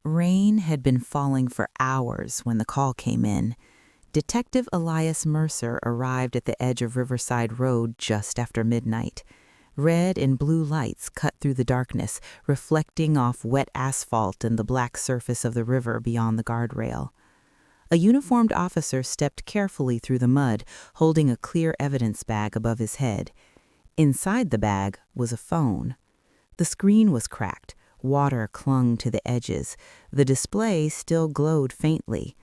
Rain had been falling for hours when the call came in. Detective Elias Mercer arrived at the edge of Riverside Road just after midnight. Red and blue lights cut through the darkness, reflecting off wet asphalt and the black surface of the river beyond the guardrail. A uniformed officer stepped carefully through the mud, holding a clear evidence bag above his head. Inside the bag was a phone. The screen was cracked. Water clung to the edges. The display still glowed faintly.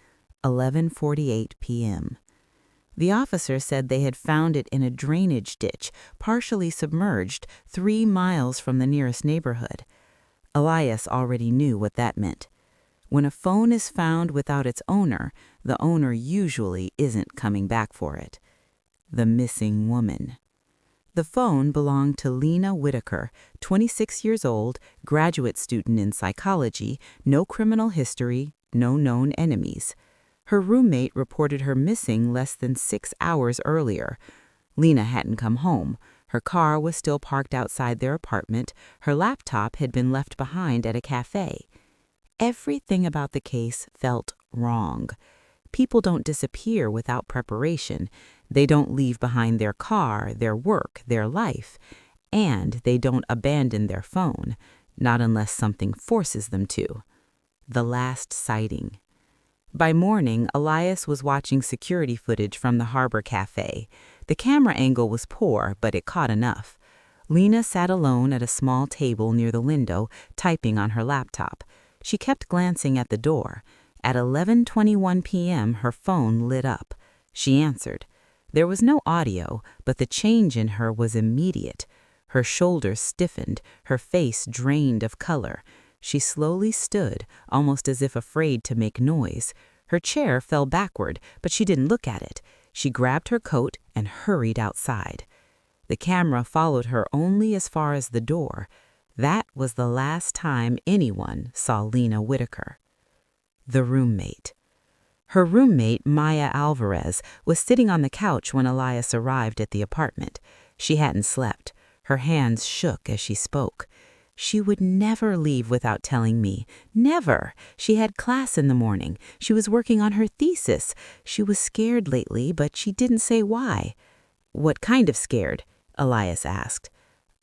11:48 p.m. The officer said they had found it in a drainage ditch, partially submerged, 3 miles from the nearest neighborhood. Elias already knew what that meant. When a phone is found without its owner, the owner usually isn't coming back for it. The missing woman. The phone belonged to Lena Whitaker, 26 years old, graduate student in psychology, no criminal history, no known enemies. Her roommate reported her missing less than 6 hours earlier. Lena hadn't come home. Her car was still parked outside their apartment. Her laptop had been left behind at a cafe. Everything about the case felt wrong. People don't disappear without preparation. They don't leave behind their car, their work, their life. And they don't abandon their phone, not unless something forces them to. The last sighting. By morning, Elias was watching security footage from the Harbor Cafe. The camera angle was poor, but it caught enough. Lena sat alone at a small table near the window, typing on her laptop. She kept glancing at the door. At 11:21 p.m., her phone lit up. She answered. There was no audio, but the change in her was immediate. Her shoulders stiffened, her face drained of color. She slowly stood, almost as if afraid to make noise. Her chair fell backward, but she didn't look at it. She grabbed her coat and hurried outside. The camera followed her only as far as the door. That was the last time anyone saw Lena Whitaker. The roommate. Her roommate, Maya Alvarez, was sitting on the couch when Elias arrived at the apartment. She hadn't slept. Her hands shook as she spoke. She would never leave without telling me. Never. She had class in the morning. She was working on her thesis. She was scared lately, but she didn't say why. What kind of scared? Elias asked.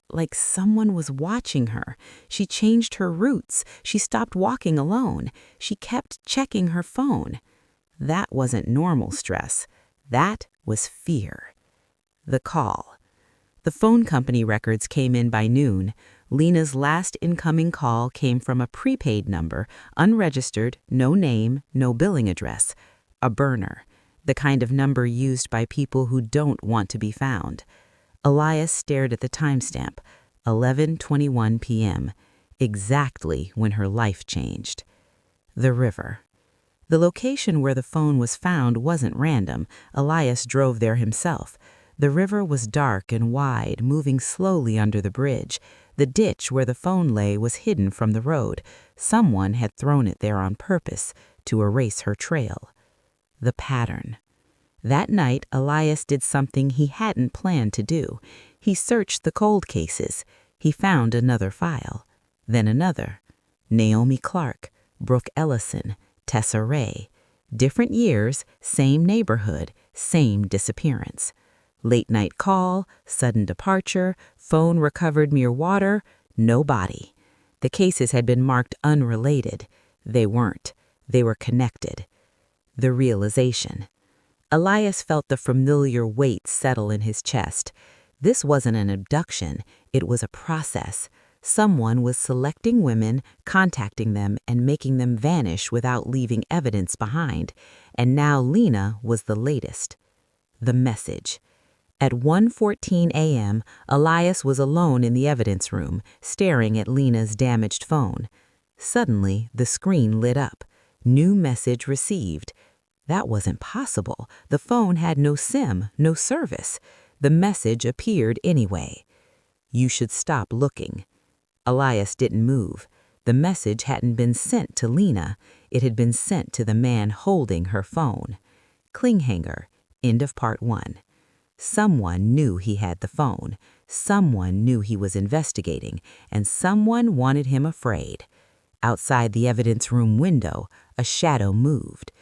Like someone was watching her. She changed her routes. She stopped walking alone. She kept checking her phone. That wasn't normal stress. That was fear. The call. The phone company records came in by noon. Lena's last incoming call came from a prepaid number, unregistered, no name, no billing address. A burner. The kind of number used by people who don't want to be found. Elias stared at the timestamp, 11:21 p.m., exactly when her life changed. The river. The location where the phone was found wasn't random. Elias drove there himself. The river was dark and wide, moving slowly under the bridge. The ditch where the phone lay was hidden from the road. Someone had thrown it there on purpose to erase her trail. The pattern. That night, Elias did something he hadn't planned to do. He searched the cold cases. He found another file. Then another. Naomi Clark, Brooke Ellison, Tessa Ray. Different years, same neighborhood, same disappearance. Late night call, sudden departure, phone recovered near water, no body. The cases had been marked unrelated. They weren't. They were connected. The realization. Elias felt the familiar weight settle in his chest. This wasn't an abduction. It was a process. Someone was selecting women, contacting them, and making them vanish without leaving evidence behind. And now Lena was the latest. The message. At 1:14 a.m., Elias was alone in the evidence room, staring at Lena's damaged phone. Suddenly, the screen lit up. New message received. That wasn't possible. The phone had no SIM, no service. The message appeared anyway. You should stop looking. Elias didn't move. The message hadn't been sent to Lena. It had been sent to the man holding her phone. Klinghanger, end of part 1. Someone knew he had the phone. Someone knew he was investigating, and someone wanted him afraid. Outside the evidence room window, a shadow moved.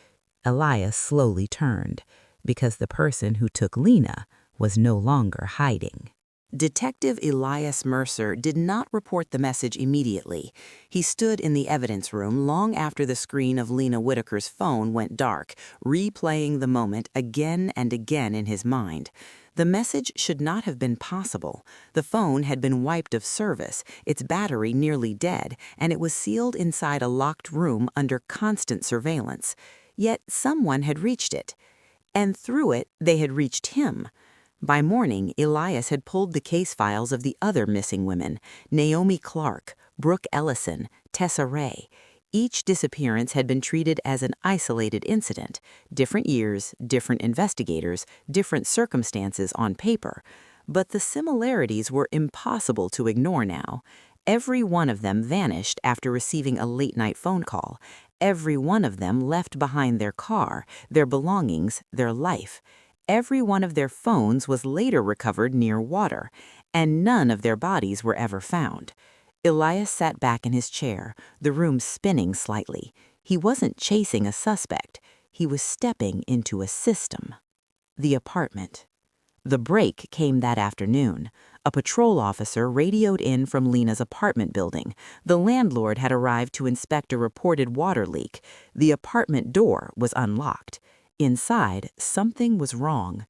Elias slowly turned, because the person who took Lena was no longer hiding. Detective Elias Mercer did not report the message immediately. He stood in the evidence room long after the screen of Lena Whitaker's phone went dark, replaying the moment again and again in his mind. The message should not have been possible. The phone had been wiped of service, its battery nearly dead, and it was sealed inside a locked room under constant surveillance. Yet someone had reached it. And through it, they had reached him. By morning, Elias had pulled the case files of the other missing women, Naomi Clark, Brooke Ellison, Tessa Ray. Each disappearance had been treated as an isolated incident, different years, different investigators, different circumstances on paper. But the similarities were impossible to ignore now. Every one of them vanished after receiving a late-night phone call. Every one of them left behind their car, their belongings, their life. Every one of their phones was later recovered near water, and none of their bodies were ever found. Elias sat back in his chair, the room spinning slightly. He wasn't chasing a suspect. He was stepping into a system. The apartment. The break came that afternoon. A patrol officer radioed in from Lena's apartment building. The landlord had arrived to inspect a reported water leak. The apartment door was unlocked. Inside, something was wrong.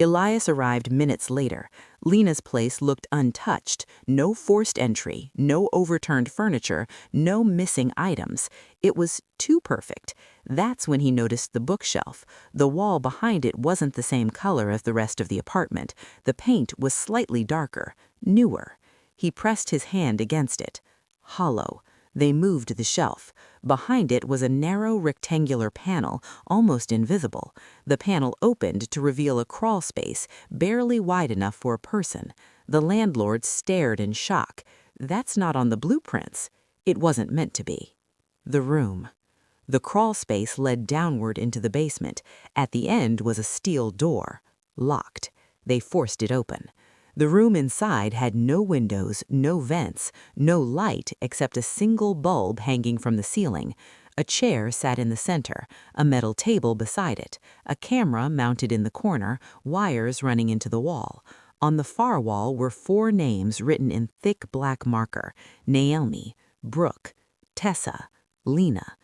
Elias arrived minutes later. Lena's place looked untouched. No forced entry, no overturned furniture, no missing items. It was too perfect. That's when he noticed the bookshelf. The wall behind it wasn't the same color as the rest of the apartment. The paint was slightly darker, newer. He pressed his hand against it. Hollow. They moved the shelf. Behind it was a narrow rectangular panel, almost invisible. The panel opened to reveal a crawl space, barely wide enough for a person. The landlord stared in shock. That's not on the blueprints. It wasn't meant to be. The room. The crawl space led downward into the basement. At the end was a steel door, locked. They forced it open. The room inside had no windows, no vents, no light except a single bulb hanging from the ceiling. A chair sat in the center, a metal table beside it, a camera mounted in the corner, wires running into the wall. On the far wall were 4 names written in thick black marker: Naomi, Brooke, Tessa, Lena.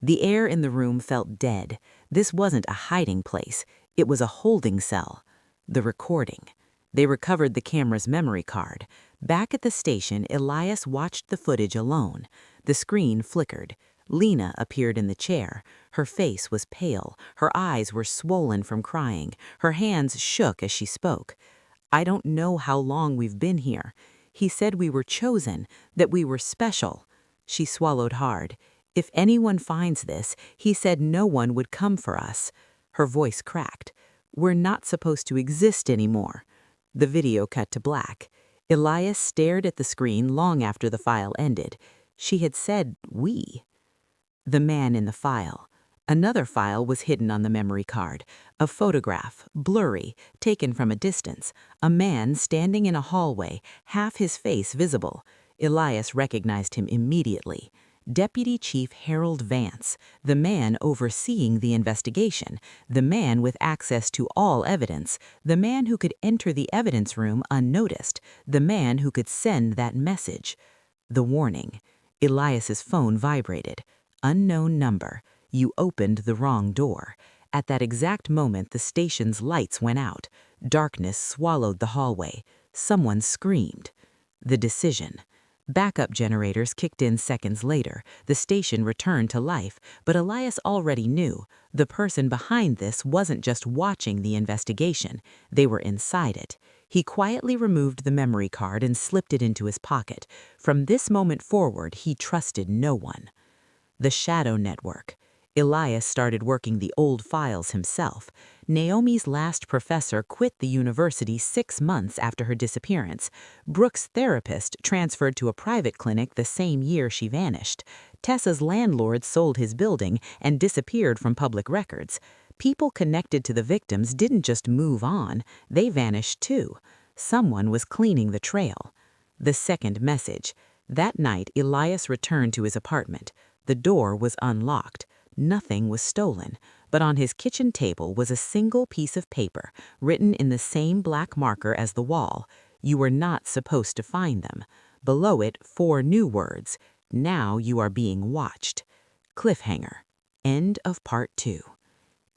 The air in the room felt dead. This wasn't a hiding place. It was a holding cell. The recording. They recovered the camera's memory card. Back at the station, Elias watched the footage alone. The screen flickered. Lena appeared in the chair. Her face was pale. Her eyes were swollen from crying. Her hands shook as she spoke. "I don't know how long we've been here. He said we were chosen, that we were special." She swallowed hard. "If anyone finds this, he said no one would come for us." Her voice cracked. "We're not supposed to exist anymore." The video cut to black. Elias stared at the screen long after the file ended. She had said we. The man in the file. Another file was hidden on the memory card. A photograph, blurry, taken from a distance. A man standing in a hallway, half his face visible. Elias recognized him immediately. Deputy Chief Harold Vance, the man overseeing the investigation, the man with access to all evidence, the man who could enter the evidence room unnoticed, the man who could send that message. The warning. Elias's phone vibrated. Unknown number. You opened the wrong door. At that exact moment, the station's lights went out. Darkness swallowed the hallway. Someone screamed. The decision. Backup generators kicked in seconds later. The station returned to life, but Elias already knew the person behind this wasn't just watching the investigation. They were inside it. He quietly removed the memory card and slipped it into his pocket. From this moment forward, he trusted no one. The Shadow Network. Elias started working the old files himself. Naomi's last professor quit the university 6 months after her disappearance. Brooke's therapist transferred to a private clinic the same year she vanished. Tessa's landlord sold his building and disappeared from public records. People connected to the victims didn't just move on, they vanished too. Someone was cleaning the trail. The second message. That night, Elias returned to his apartment. The door was unlocked. Nothing was stolen, but on his kitchen table was a single piece of paper written in the same black marker as the wall. You were not supposed to find them. Below it, 4 new words. Now you are being watched. Cliffhanger. End of part 2.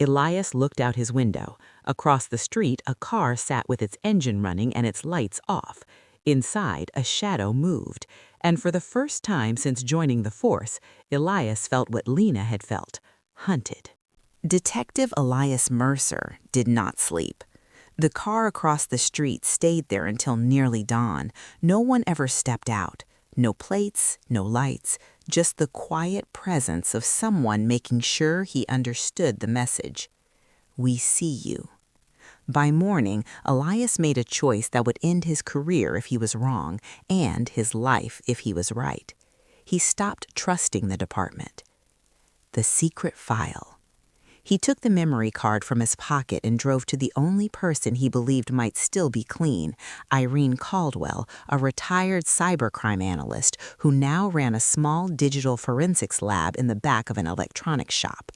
Elias looked out his window. Across the street, a car sat with its engine running and its lights off. Inside, a shadow moved. And for the first time since joining the force, Elias felt what Lena had felt, hunted. Detective Elias Mercer did not sleep. The car across the street stayed there until nearly dawn. No one ever stepped out. No plates, no lights, just the quiet presence of someone making sure he understood the message. We see you. By morning, Elias made a choice that would end his career if he was wrong, and his life if he was right. He stopped trusting the department. The secret file. He took the memory card from his pocket and drove to the only person he believed might still be clean, Irene Caldwell, a retired cybercrime analyst who now ran a small digital forensics lab in the back of an electronics shop.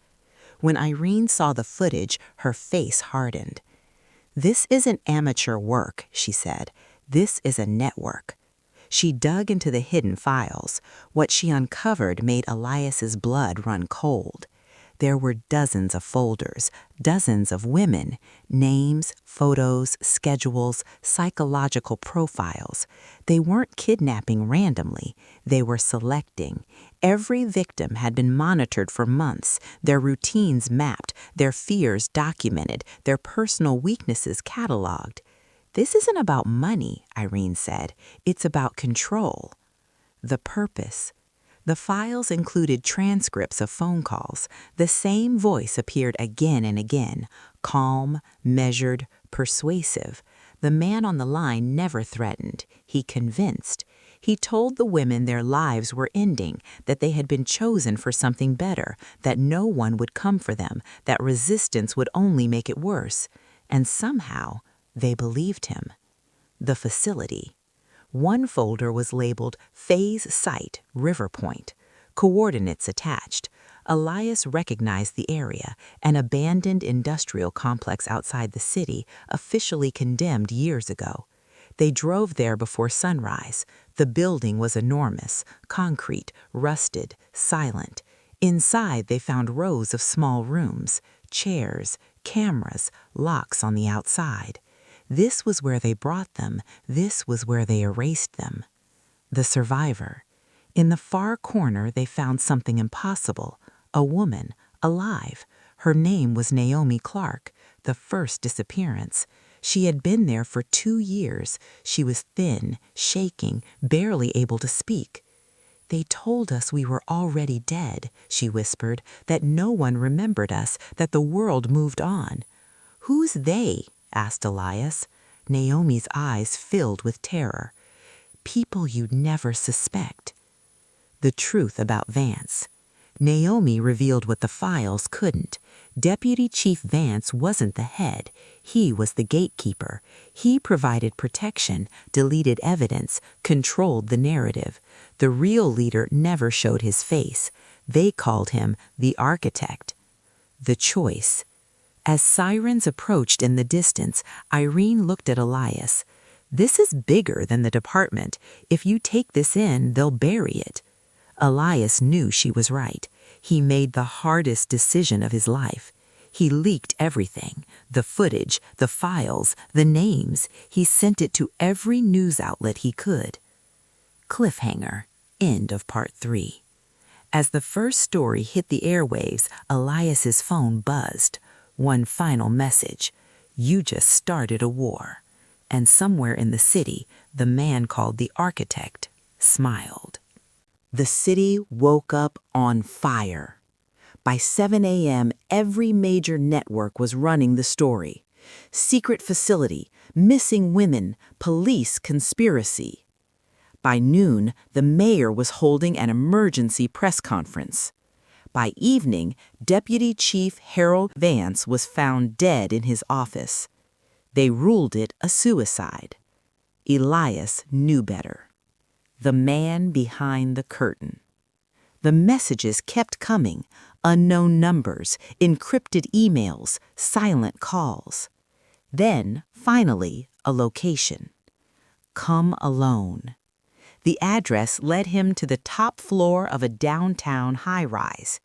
When Irene saw the footage, her face hardened. "This isn't amateur work," she said. "This is a network." She dug into the hidden files. What she uncovered made Elias's blood run cold. There were dozens of folders, dozens of women, names, photos, schedules, psychological profiles. They weren't kidnapping randomly. They were selecting. Every victim had been monitored for months, their routines mapped, their fears documented, their personal weaknesses cataloged. "This isn't about money," Irene said. "It's about control." The purpose. The files included transcripts of phone calls. The same voice appeared again and again, calm, measured, persuasive. The man on the line never threatened. He convinced. He told the women their lives were ending, that they had been chosen for something better, that no one would come for them, that resistance would only make it worse. And somehow, they believed him. The facility. One folder was labeled Phase Site, River Point. Coordinates attached. Elias recognized the area, an abandoned industrial complex outside the city, officially condemned years ago. They drove there before sunrise. The building was enormous, concrete, rusted, silent. Inside, they found rows of small rooms, chairs, cameras, locks on the outside. This was where they brought them. This was where they erased them. The survivor. In the far corner, they found something impossible. A woman, alive. Her name was Naomi Clark, the first disappearance. She had been there for 2 years. She was thin, shaking, barely able to speak. "They told us we were already dead," she whispered, "that no one remembered us, that the world moved on." "Who's they?" asked Elias. Naomi's eyes filled with terror. "People you'd never suspect." The truth about Vance. Naomi revealed what the files couldn't. Deputy Chief Vance wasn't the head. He was the gatekeeper. He provided protection, deleted evidence, controlled the narrative. The real leader never showed his face. They called him the architect. The choice. As sirens approached in the distance, Irene looked at Elias. "This is bigger than the department. If you take this in, they'll bury it." Elias knew she was right. He made the hardest decision of his life. He leaked everything, the footage, the files, the names. He sent it to every news outlet he could. Cliffhanger. End of part 3. As the first story hit the airwaves, Elias's phone buzzed. One final message. "You just started a war." And somewhere in the city, the man called the architect smiled. The city woke up on fire. By 7 a.m., every major network was running the story. Secret facility, missing women, police conspiracy. By noon, the mayor was holding an emergency press conference. By evening, Deputy Chief Harold Vance was found dead in his office. They ruled it a suicide. Elias knew better. The man behind the curtain. The messages kept coming, unknown numbers, encrypted emails, silent calls. Then, finally, a location. Come alone. The address led him to the top floor of a downtown high-rise.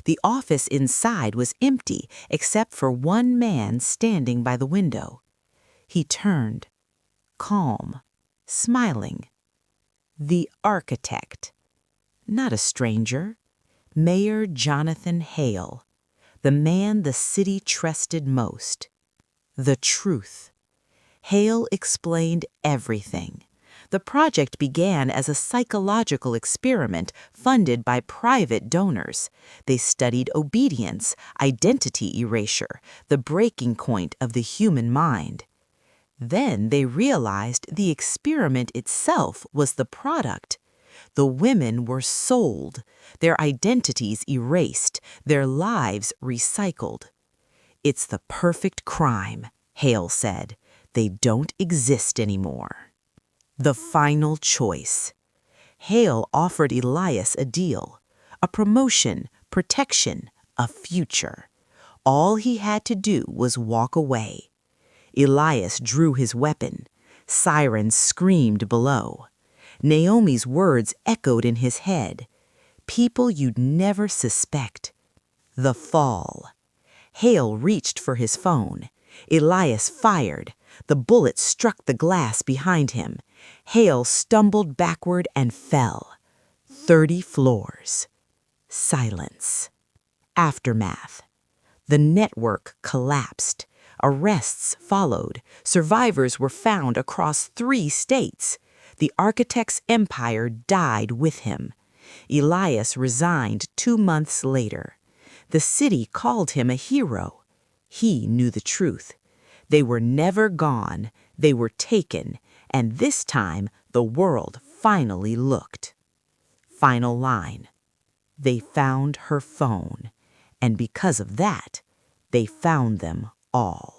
The office inside was empty except for one man standing by the window. He turned, calm, smiling. The architect. Not a stranger. Mayor Jonathan Hale, the man the city trusted most. The truth. Hale explained everything. The project began as a psychological experiment funded by private donors. They studied obedience, identity erasure, the breaking point of the human mind. Then they realized the experiment itself was the product. The women were sold, their identities erased, their lives recycled. It's the perfect crime, Hale said. They don't exist anymore. The final choice. Hale offered Elias a deal, a promotion, protection, a future. All he had to do was walk away. Elias drew his weapon. Sirens screamed below. Naomi's words echoed in his head. People you'd never suspect. The fall. Hale reached for his phone. Elias fired. The bullet struck the glass behind him. Hale stumbled backward and fell. 30 floors. Silence. Aftermath. The network collapsed. Arrests followed. Survivors were found across 3 states. The architect's empire died with him. Elias resigned 2 months later. The city called him a hero. He knew the truth. They were never gone. They were taken. And this time, the world finally looked. Final line. They found her phone. And because of that, they found them all.